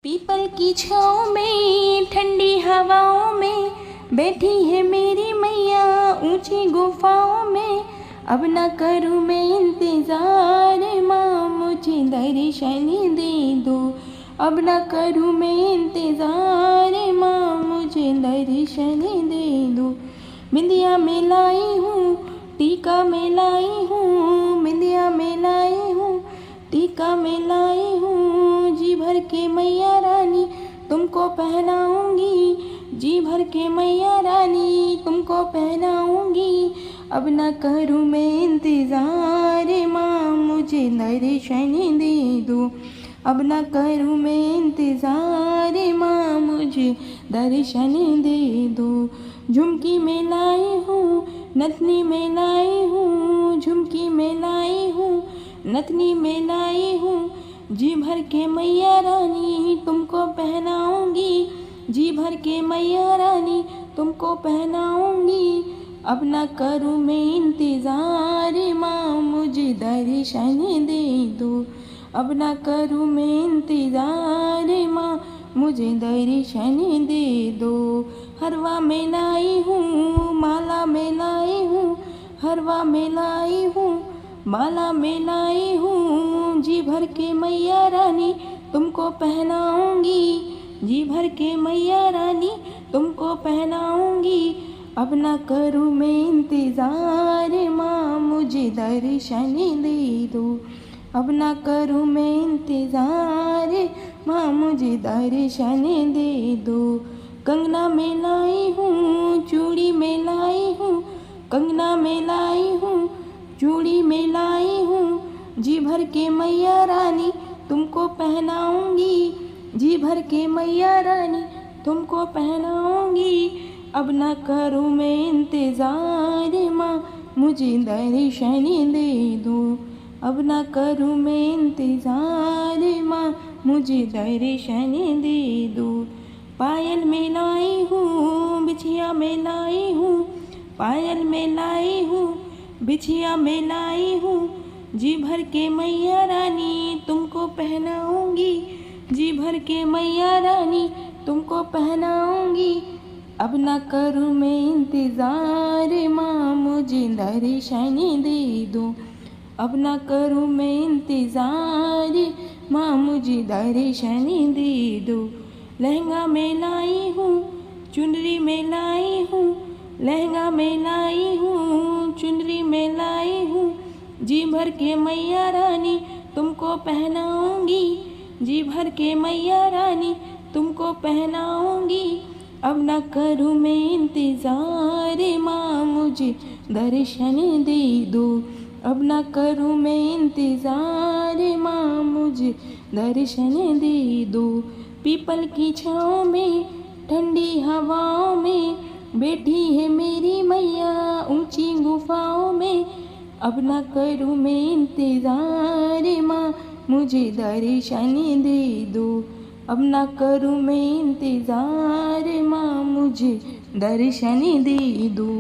People की छाँव में ठंडी हवाओं में बैठी है मेरी मैया ऊंची गुफाओं में। अब न करूँ मैं इंतज़ार माँ मुझे दर्शन दे दो। अब न करूँ मैं इंतज़ार माँ मुझे दर्शन दे दो। बिंदिया में लाई हूँ टीका में लाई हूँ, बिंदिया में लाई हूँ टीका में लाई हूँ। जी भर के मैया रानी तुमको पहनाऊंगी, जी भर के मैया रानी तुमको पहनाऊंगी। अब न करूँ मैं इंतज़ार माँ मुझे दर्शन दे दो। अब न करूँ मैं इंतज़ार माँ मुझे दर्शन दे दो। झुमकी में लाई हूँ नथनी में लाई हूँ, झुमकी में लाई हूँ नथनी में लाई हूँ। जी भर के मैया रानी तुमको पहनाऊंगी, जी भर के मैया रानी तुमको पहनाऊंगी। अब न करूँ मैं इंतज़ार माँ मुझे दर्शन दे दो। अब न करूँ मैं इंतज़ार माँ मुझे दर्शन दे दो। हरवा में लाई हूँ माला में लाई हूँ, हरवा में लाई हूँ माला में लाई हूँ। जी भर के मैया रानी तुमको पहनाऊंगी, जी भर के मैया रानी तुमको पहनाऊंगी। अब न करूँ मैं इंतज़ार माँ मुझे दर्शन दे दो। अब न करूँ मैं इंतज़ार माँ मुझे दर्शन दे दो। कंगना में लाई हूँ चूड़ी में लाई हूँ, कंगना में लाई हूँ चूड़ी में लाई हूँ। जी भर के मैया रानी तुमको पहनाऊंगी, जी भर के मैया रानी तुमको पहनाऊंगी। अब न करूँ मैं इंतज़ार माँ मुझे दर्शन दे दो। अब न करूँ मैं इंतज़ार माँ मुझे दर्शन दे दो। पायल में लाई हूँ बिछिया में लाई हूँ, पायल में लाई हूँ बिछिया में लाई हूँ। जी भर के मैया रानी तुमको पहनाऊंगी, जी भर के मैया रानी तुमको पहनाऊंगी। अब न करूँ मैं इंतज़ार माँ मुझे दर्शन दे दो। अब न करूँ मैं इंतज़ार माँ मुझे दर्शन दे दो। लहंगा में लाई हूँ चुनरी में लाई हूँ, लहंगा में लाई हूँ चुनरी में लाई हूँ। जी भर के मैया रानी तुमको पहनाऊंगी, जी भर के मैया रानी तुमको पहनाऊंगी। अब न करूँ मैं इंतज़ार माँ मुझे दर्शन दे दो। अब न करूँ मैं इंतज़ार माँ मुझे दर्शन दे दो। पीपल की छाँव में ठंडी हवाओं में बैठी है मेरी मैया ऊंची गुफाओं में। अब न करूँ मैं इंतज़ार माँ मुझे दर्शन दे दो। अब न करूँ मैं इंतज़ार माँ मुझे दर्शन दे दो।